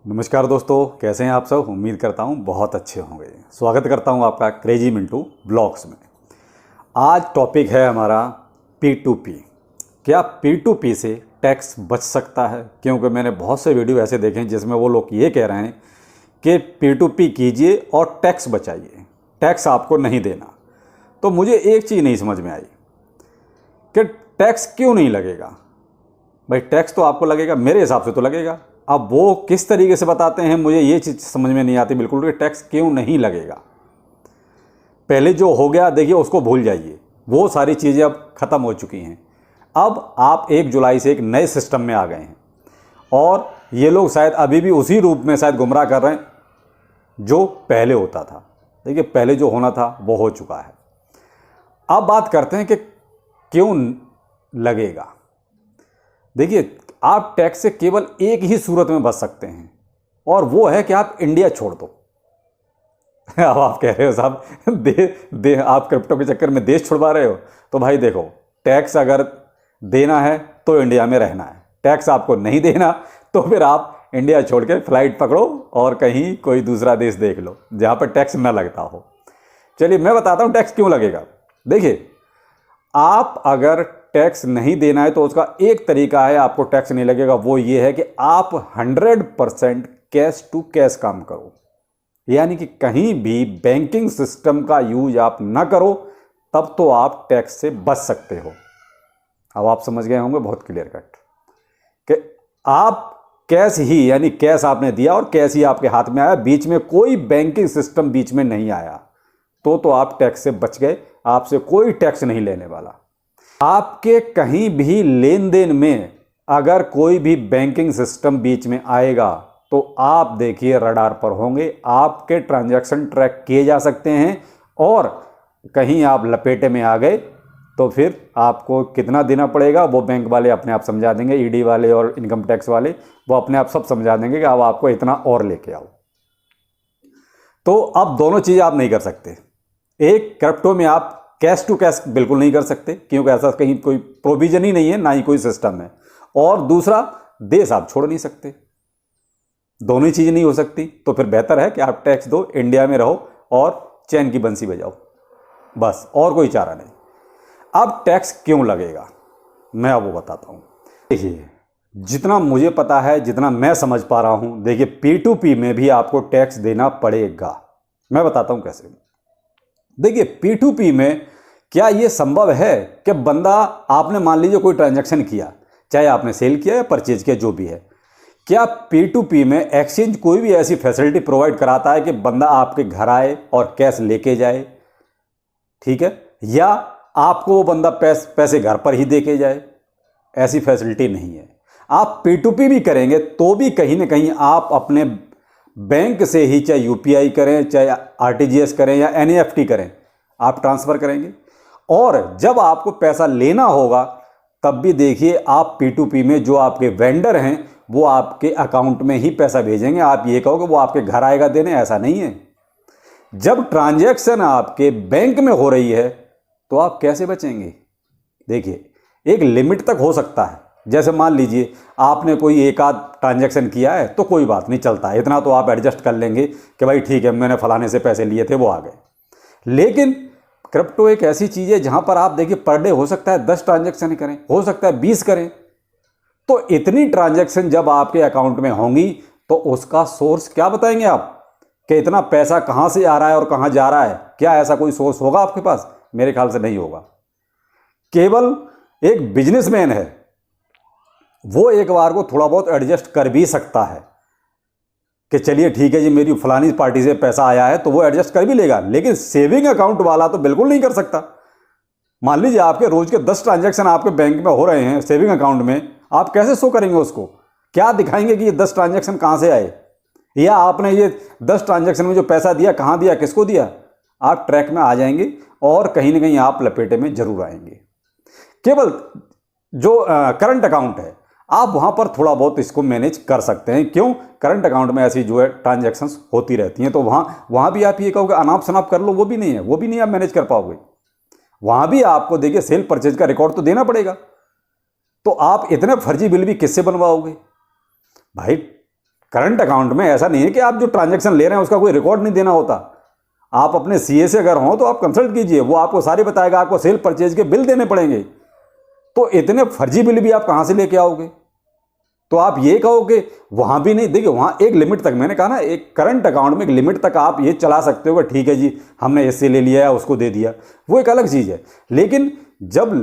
नमस्कार दोस्तों, कैसे हैं आप सब। उम्मीद करता हूं बहुत अच्छे होंगे। स्वागत करता हूं आपका क्रेजी मिंटू ब्लॉग्स में। आज टॉपिक है हमारा P2P। क्या P2P से टैक्स बच सकता है? क्योंकि मैंने बहुत से वीडियो ऐसे देखे हैं जिसमें वो लोग ये कह रहे हैं कि P2P कीजिए और टैक्स बचाइए, टैक्स आपको नहीं देना। तो मुझे एक चीज़ नहीं समझ में आई कि टैक्स क्यों नहीं लगेगा। भाई टैक्स तो आपको लगेगा, मेरे हिसाब से तो लगेगा। अब वो किस तरीके से बताते हैं मुझे ये चीज़ समझ में नहीं आती बिल्कुल कि टैक्स क्यों नहीं लगेगा। पहले जो हो गया देखिए उसको भूल जाइए, वो सारी चीज़ें अब ख़त्म हो चुकी हैं। अब आप 1 जुलाई से एक नए सिस्टम में आ गए हैं और ये लोग शायद अभी भी उसी रूप में शायद गुमराह कर रहे हैं जो पहले होता था। देखिए पहले जो होना था वो हो चुका है। अब बात करते हैं कि क्यों लगेगा। देखिए आप टैक्स से केवल एक ही सूरत में बच सकते हैं और वो है कि आप इंडिया छोड़ दो। अब आप कह रहे हो साहब आप क्रिप्टो के चक्कर में देश छुड़वा रहे हो। तो भाई देखो, टैक्स अगर देना है तो इंडिया में रहना है, टैक्स आपको नहीं देना तो फिर आप इंडिया छोड़ के फ्लाइट पकड़ो और कहीं कोई दूसरा देश देख लो जहाँ पर टैक्स ना लगता हो। चलिए मैं बताता हूँ टैक्स क्यों लगेगा। देखिए आप अगर टैक्स नहीं देना है तो उसका एक तरीका है आपको टैक्स नहीं लगेगा, वो ये है कि आप 100% कैश टू कैश काम करो, यानी कि कहीं भी बैंकिंग सिस्टम का यूज आप ना करो, तब तो आप टैक्स से बच सकते हो। अब आप समझ गए होंगे बहुत क्लियर कट कि आप कैश ही, यानी कैश आपने दिया और कैश ही आपके हाथ में आया, बीच में कोई बैंकिंग सिस्टम बीच में नहीं आया, तो आप टैक्स से बच गए। आपसे कोई टैक्स नहीं लेने वाला। आपके कहीं भी लेन देन में अगर कोई भी बैंकिंग सिस्टम बीच में आएगा तो आप देखिए रडार पर होंगे, आपके ट्रांजैक्शन ट्रैक किए जा सकते हैं और कहीं आप लपेटे में आ गए तो फिर आपको कितना देना पड़ेगा वो बैंक वाले अपने आप समझा देंगे। ईडी वाले और इनकम टैक्स वाले वो अपने आप सब समझा देंगे कि अब आपको इतना और लेके आओ। तो अब दोनों चीज़ आप नहीं कर सकते। एक, क्रिप्टो में आप कैश टू कैश बिल्कुल नहीं कर सकते क्योंकि ऐसा कहीं कोई प्रोविजन ही नहीं है, ना ही कोई सिस्टम है। और दूसरा, देश आप छोड़ नहीं सकते। दोनों ही चीज़ नहीं हो सकती, तो फिर बेहतर है कि आप टैक्स दो, इंडिया में रहो और चैन की बंसी बजाओ, बस, और कोई चारा नहीं। अब टैक्स क्यों लगेगा मैं अब वो बताता हूँ। देखिए जितना मुझे पता है, जितना मैं समझ पा रहा हूँ, देखिए P2P में भी आपको टैक्स देना पड़ेगा। मैं बताता हूँ कैसे। देखिए P2P में क्या ये संभव है कि बंदा, आपने मान लीजिए कोई ट्रांजैक्शन किया, चाहे आपने सेल किया या परचेज किया, जो भी है, क्या P2P में एक्सचेंज कोई भी ऐसी फैसिलिटी प्रोवाइड कराता है कि बंदा आपके घर आए और कैश लेके जाए, ठीक है, या आपको वो बंदा पैसे घर पर ही दे के जाए? ऐसी फैसिलिटी नहीं है। आप P2P भी करेंगे तो भी कहीं ना कहीं आप अपने बैंक से ही, चाहे यूपीआई करें, चाहे आरटीजीएस करें या एनईएफटी करें, आप ट्रांसफ़र करेंगे। और जब आपको पैसा लेना होगा तब भी देखिए आप P2P में जो आपके वेंडर हैं वो आपके अकाउंट में ही पैसा भेजेंगे। आप ये कहोगे वो आपके घर आएगा देने, ऐसा नहीं है। जब ट्रांजैक्शन आपके बैंक में हो रही है तो आप कैसे बचेंगे? देखिए एक लिमिट तक हो सकता है। जैसे मान लीजिए आपने कोई एक आध ट्रांजैक्शन किया है तो कोई बात नहीं, चलता है, इतना तो आप एडजस्ट कर लेंगे कि भाई ठीक है, मैंने फलाने से पैसे लिए थे वो आ गए। लेकिन क्रिप्टो एक ऐसी चीज़ है जहां पर आप देखिए पर डे हो सकता है 10 ट्रांजैक्शन करें, हो सकता है 20 करें। तो इतनी ट्रांजैक्शन जब आपके अकाउंट में होंगी तो उसका सोर्स क्या बताएंगे आप कि इतना पैसा कहाँ से आ रहा है और कहाँ जा रहा है? क्या ऐसा कोई सोर्स होगा आपके पास? मेरे ख्याल से नहीं होगा। केवल एक बिजनेसमैन है, वो एक बार को थोड़ा बहुत एडजस्ट कर भी सकता है कि चलिए ठीक है जी, मेरी फलानी पार्टी से पैसा आया है, तो वो एडजस्ट कर भी लेगा। लेकिन सेविंग अकाउंट वाला तो बिल्कुल नहीं कर सकता। मान लीजिए आपके रोज के 10 ट्रांजैक्शन आपके बैंक में हो रहे हैं सेविंग अकाउंट में, आप कैसे शो करेंगे उसको? क्या दिखाएंगे कि ये 10 ट्रांजैक्शन कहाँ से आए, या आपने ये 10 ट्रांजैक्शन में जो पैसा दिया कहाँ दिया, किसको दिया? आप ट्रैक में आ जाएंगे और कहीं ना कहीं आप लपेटे में जरूर आएंगे। केवल जो करंट अकाउंट है आप वहां पर थोड़ा बहुत इसको मैनेज कर सकते हैं। क्यों? करंट अकाउंट में ऐसी जो है ट्रांजैक्शंस होती रहती हैं, तो वहां भी आप ये कहोगे अनाप शनाप कर लो, वो भी नहीं है, वो भी नहीं आप मैनेज कर पाओगे। वहां भी आपको देखिए सेल परचेज का रिकॉर्ड तो देना पड़ेगा। तो आप इतने फर्जी बिल भी किससे बनवाओगे भाई? करंट अकाउंट में ऐसा नहीं है कि आप जो ट्रांजैक्शन ले रहे हैं उसका कोई रिकॉर्ड नहीं देना होता। आप अपने सीए से अगर हो तो आप कंसल्ट कीजिए, वो आपको सारे बताएगा। आपको सेल परचेज के बिल देने पड़ेंगे, तो इतने फर्जी बिल भी आप कहां से लेके आओगे? तो आप ये कहो कि वहां भी नहीं, देखिए वहां एक लिमिट तक, मैंने कहा ना, एक करंट अकाउंट में एक लिमिट तक आप ये चला सकते हो कि ठीक है जी हमने इससे ले लिया है उसको दे दिया, वो एक अलग चीज़ है। लेकिन जब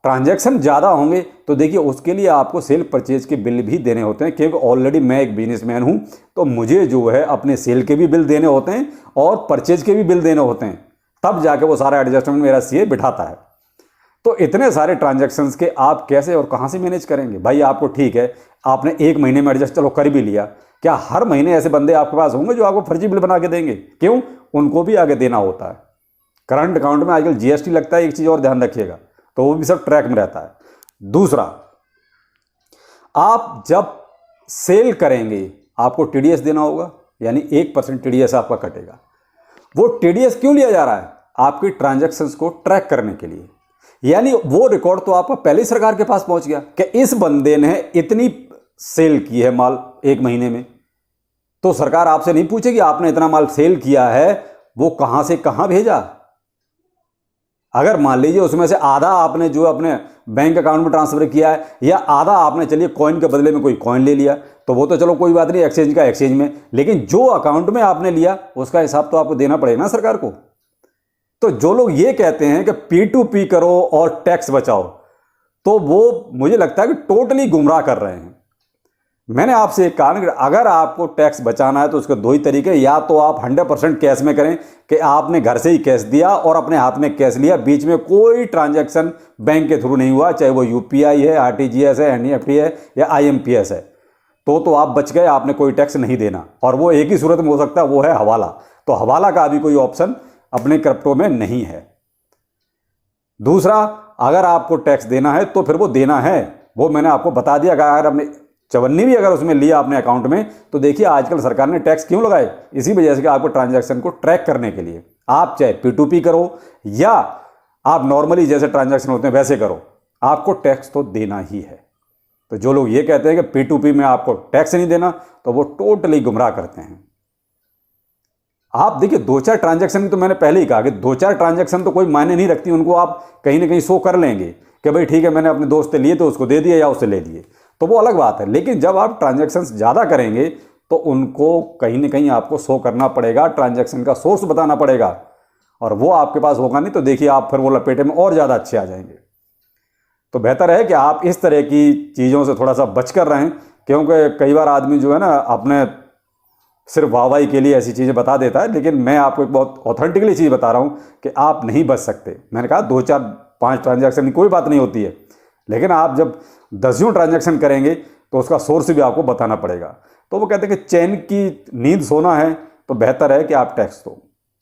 ट्रांजैक्शन ज़्यादा होंगे तो देखिए उसके लिए आपको सेल परचेज के बिल भी देने होते हैं, क्योंकि ऑलरेडी मैं एक बिजनेसमैन हूँ, तो मुझे जो है अपने सेल के भी बिल देने होते हैं और परचेज के भी बिल देने होते हैं, तब जाके वो सारा एडजस्टमेंट मेरा सीए बिठाता है। तो इतने सारे ट्रांजैक्शंस के आप कैसे और कहाँ से मैनेज करेंगे? भाई आपको ठीक है, आपने एक महीने में एडजस्ट चलो कर भी लिया, क्या हर महीने ऐसे बंदे आपके पास होंगे जो आपको फर्जी बिल बना के देंगे? क्यों? उनको भी आगे देना होता है। करंट अकाउंट में आजकल जीएसटी लगता है, एक चीज़ और ध्यान रखिएगा, तो वो भी सब ट्रैक में रहता है। दूसरा, आप जब सेल करेंगे आपको टीडीएस देना होगा, यानी 1% टीडीएस आपका कटेगा। वो टीडीएस क्यों लिया जा रहा है? आपकी ट्रांजैक्शंस को ट्रैक करने के लिए, यानी वो रिकॉर्ड तो आपका पहले ही सरकार के पास पहुंच गया कि इस बंदे ने इतनी सेल की है माल एक महीने में, तो सरकार आपसे नहीं पूछेगी आपने इतना माल सेल किया है वो कहां से कहां भेजा। अगर मान लीजिए उसमें से आधा आपने जो अपने बैंक अकाउंट में ट्रांसफर किया है, या आधा आपने चलिए कॉइन के बदले में कोई कॉइन ले लिया, तो वो तो चलो कोई बात नहीं, एक्सचेंज का एक्सचेंज में, लेकिन जो अकाउंट में आपने लिया उसका हिसाब तो आपको देना पड़ेगा ना सरकार को। तो जो लोग ये कहते हैं कि P2P करो और टैक्स बचाओ, तो वो मुझे लगता है कि टोटली गुमराह कर रहे हैं। मैंने आपसे एक कहा कि अगर आपको टैक्स बचाना है तो उसके दो ही तरीके, या तो आप 100% कैश में करें कि आपने घर से ही कैश दिया और अपने हाथ में कैश लिया, बीच में कोई ट्रांजैक्शन बैंक के थ्रू नहीं हुआ, चाहे वो यूपीआई है, आरटीजीएस है, एनईएफटी है या आईएमपीएस है, तो आप बच गए, आपने कोई टैक्स नहीं देना। और वो एक ही सूरत में हो सकता है, वो है हवाला। तो हवाला का अभी कोई ऑप्शन अपने क्रिप्टो में नहीं है। दूसरा, अगर आपको टैक्स देना है तो फिर वो देना है, वो मैंने आपको बता दिया। अगर आपने चवन्नी भी अगर उसमें लिया अपने अकाउंट में, तो देखिए आजकल सरकार ने टैक्स क्यों लगाए? इसी वजह से कि आपको ट्रांजैक्शन को ट्रैक करने के लिए। आप चाहे P2P करो या आप नॉर्मली जैसे ट्रांजैक्शन होते हैं वैसे करो, आपको टैक्स तो देना ही है। तो जो लोग ये कहते हैं कि P2P में आपको टैक्स नहीं देना, तो वो टोटली गुमराह करते हैं। आप देखिए 2-4 ट्रांजैक्शन, तो मैंने पहले ही कहा कि 2-4 ट्रांजैक्शन तो कोई मायने नहीं रखती, उनको आप कहीं ना कहीं शो कर लेंगे कि भाई ठीक है मैंने अपने दोस्त से लिए तो उसको दे दिया या उससे ले लिए, तो वो अलग बात है। लेकिन जब आप ट्रांजैक्शंस ज़्यादा करेंगे तो उनको कहीं ना कहीं आपको शो करना पड़ेगा, ट्रांजैक्शन का सोर्स बताना पड़ेगा, और वो आपके पास होगा नहीं तो देखिए आप फिर वो लपेटे में और ज़्यादा अच्छे आ जाएंगे। तो बेहतर है कि आप इस तरह की चीज़ों से थोड़ा सा बच कर रहें, क्योंकि कई बार आदमी जो है ना अपने सिर्फ वाहवाही के लिए ऐसी चीज़ें बता देता है, लेकिन मैं आपको एक बहुत ऑथेंटिकली चीज़ बता रहा हूँ कि आप नहीं बच सकते। मैंने कहा 2-4-5 ट्रांजैक्शन की कोई बात नहीं होती है, लेकिन आप जब 10 ट्रांजैक्शन करेंगे तो उसका सोर्स भी आपको बताना पड़ेगा। तो वो कहते हैं कि चैन की नींद सोना है तो बेहतर है कि आप टैक्स दो,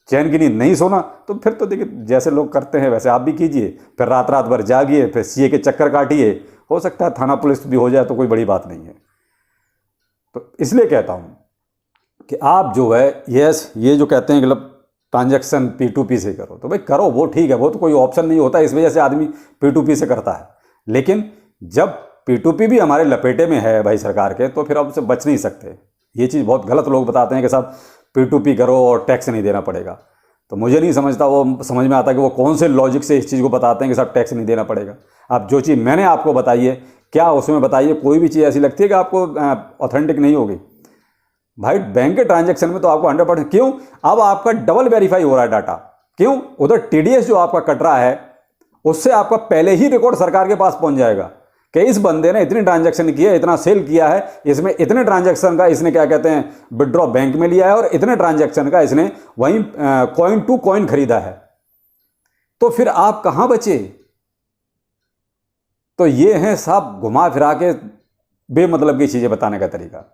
चैन की नींद नहीं सोना तो फिर तो देखिए जैसे लोग करते हैं वैसे आप भी कीजिए, फिर रात रात भर जागिए, फिर सीए के चक्कर काटिए, हो सकता है थाना पुलिस भी हो जाए तो कोई बड़ी बात नहीं है। तो इसलिए कहता हूँ कि आप जो है ये जो कहते हैं कि मतलब ट्रांजैक्शन P2P से करो, तो भाई करो, वो ठीक है, वो तो कोई ऑप्शन नहीं होता, इस वजह से आदमी P2P से करता है। लेकिन जब P2P भी हमारे लपेटे में है भाई सरकार के, तो फिर आप उससे बच नहीं सकते। ये चीज़ बहुत गलत लोग बताते हैं कि साहब P2P करो और टैक्स नहीं देना पड़ेगा, तो मुझे नहीं समझता, वो समझ में आता कि वो कौन से लॉजिक से इस चीज़ को बताते हैं कि साहब टैक्स नहीं देना पड़ेगा। आप जो चीज़ मैंने आपको बताई है, क्या उसमें बताइए कोई भी चीज़ ऐसी लगती है कि आपको ऑथेंटिक नहीं होगी? भाई बैंक के ट्रांजैक्शन में तो आपको 100%, क्यों? अब आपका डबल वेरीफाई हो रहा है डाटा, क्यों? उधर टीडीएस जो आपका कट रहा है उससे आपका पहले ही रिकॉर्ड सरकार के पास पहुंच जाएगा कि इस बंदे ने इतनी ट्रांजैक्शन की है, इतना सेल किया है, इसमें इतने ट्रांजैक्शन का इसने क्या कहते हैं विड्रॉ बैंक में लिया है, और इतने ट्रांजैक्शन का इसने वहीं कॉइन टू कॉइन खरीदा है। तो फिर आप कहां बचे? तो ये है साहब घुमा फिरा के बेमतलब की चीज़ें बताने का तरीका।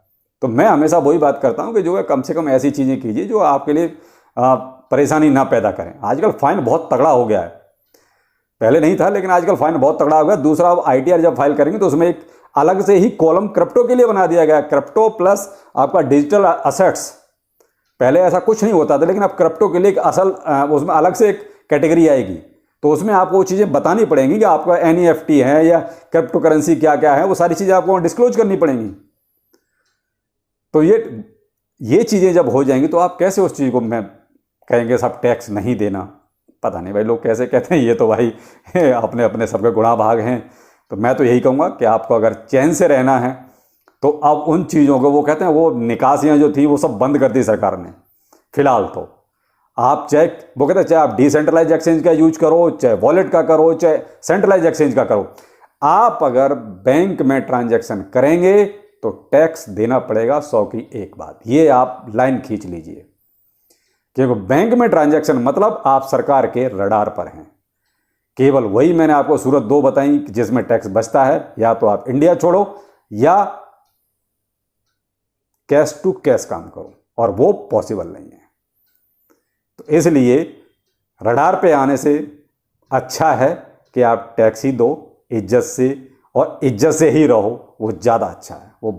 तो मैं हमेशा वही बात करता हूं कि जो है कम से कम ऐसी चीज़ें कीजिए जो आपके लिए परेशानी ना पैदा करें। आजकल फाइन बहुत तगड़ा हो गया है, पहले नहीं था लेकिन आजकल फाइन बहुत तगड़ा हो गया। दूसरा, अब आईटीआर जब फाइल करेंगे तो उसमें एक अलग से ही कॉलम क्रिप्टो के लिए बना दिया गया, क्रिप्टो प्लस आपका डिजिटल असेट्स। पहले ऐसा कुछ नहीं होता था, लेकिन अब क्रिप्टो के लिए एक उसमें अलग से एक कैटेगरी आएगी, तो उसमें आपको वो चीज़ें बतानी पड़ेंगी कि आपका एनईएफटी है या क्रिप्टो करेंसी क्या क्या है, वो सारी चीज़ें आपको डिस्क्लोज करनी पड़ेंगी। तो ये चीज़ें जब हो जाएंगी तो आप कैसे उस चीज़ को मैं कहेंगे सब टैक्स नहीं देना। पता नहीं भाई लोग कैसे कहते हैं, ये तो भाई अपने अपने सबके गुणा भाग हैं। तो मैं तो यही कहूँगा कि आपको अगर चैन से रहना है तो अब उन चीज़ों को, वो कहते हैं वो निकासियाँ जो थी वो सब बंद कर दी सरकार ने फिलहाल। तो आप चाहे वो कहते हैं चाहे आप डिसेंट्रलाइज एक्सचेंज का यूज करो, चाहे वॉलेट का करो, चाहे सेंट्रलाइज एक्सचेंज का करो, आप अगर बैंक में ट्रांजैक्शन करेंगे तो टैक्स देना पड़ेगा 100 की एक बात। ये आप लाइन खींच लीजिए, क्योंकि बैंक में ट्रांजैक्शन मतलब आप सरकार के रडार पर हैं। केवल वही मैंने आपको सूरत 2 बताई जिसमें टैक्स बचता है, या तो आप इंडिया छोड़ो या कैश टू कैश काम करो, और वो पॉसिबल नहीं है। तो इसलिए रडार पे आने से अच्छा है कि आप टैक्स ही दो इज्जत से, और इज्जत से ही रहो, वो ज़्यादा अच्छा है। वो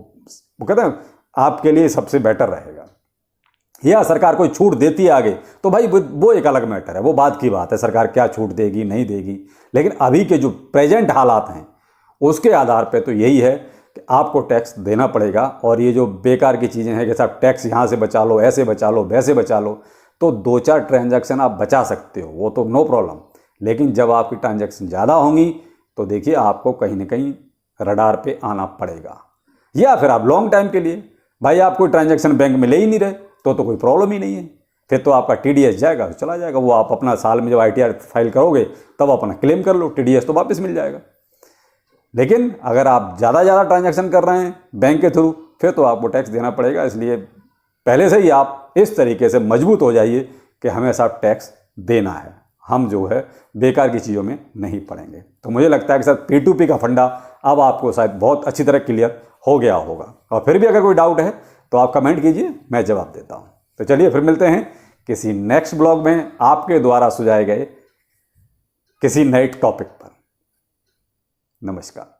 कहते हैं आपके लिए सबसे बेटर रहेगा। या सरकार कोई छूट देती है आगे तो भाई वो एक अलग मैटर है, वो बात की बात है, सरकार क्या छूट देगी नहीं देगी। लेकिन अभी के जो प्रेजेंट हालात हैं उसके आधार पे तो यही है कि आपको टैक्स देना पड़ेगा। और ये जो बेकार की चीज़ें हैं कि साहब टैक्स यहाँ से बचा लो, ऐसे बचा लो, वैसे बचा लो, तो 2-4 ट्रांजैक्शन आप बचा सकते हो, वो तो नो प्रॉब्लम। लेकिन जब आपकी ट्रांजैक्शन ज़्यादा होंगी तो देखिए आपको कहीं ना कहीं रडार पे आना पड़ेगा। या फिर आप लॉन्ग टाइम के लिए भाई आप कोई ट्रांजैक्शन बैंक में ले ही नहीं रहे तो कोई प्रॉब्लम ही नहीं है, फिर तो आपका TDS जाएगा तो चला जाएगा। वो आप अपना साल में जब ITR फाइल करोगे तब अपना क्लेम कर लो, TDS तो वापस मिल जाएगा। लेकिन अगर आप ज़्यादा ट्रांजैक्शन कर रहे हैं बैंक के थ्रू, फिर तो आपको टैक्स देना पड़ेगा। इसलिए पहले से ही आप इस तरीके से मजबूत हो जाइए कि हमेशा टैक्स देना है, हम जो है बेकार की चीज़ों में नहीं पड़ेंगे। तो मुझे लगता है कि सर P2P का फंडा अब आपको शायद बहुत अच्छी तरह क्लियर हो गया होगा। और फिर भी अगर कोई डाउट है तो आप कमेंट कीजिए, मैं जवाब देता हूँ। तो चलिए फिर मिलते हैं किसी नेक्स्ट ब्लॉग में आपके द्वारा सुझाए गए किसी नए टॉपिक पर। नमस्कार।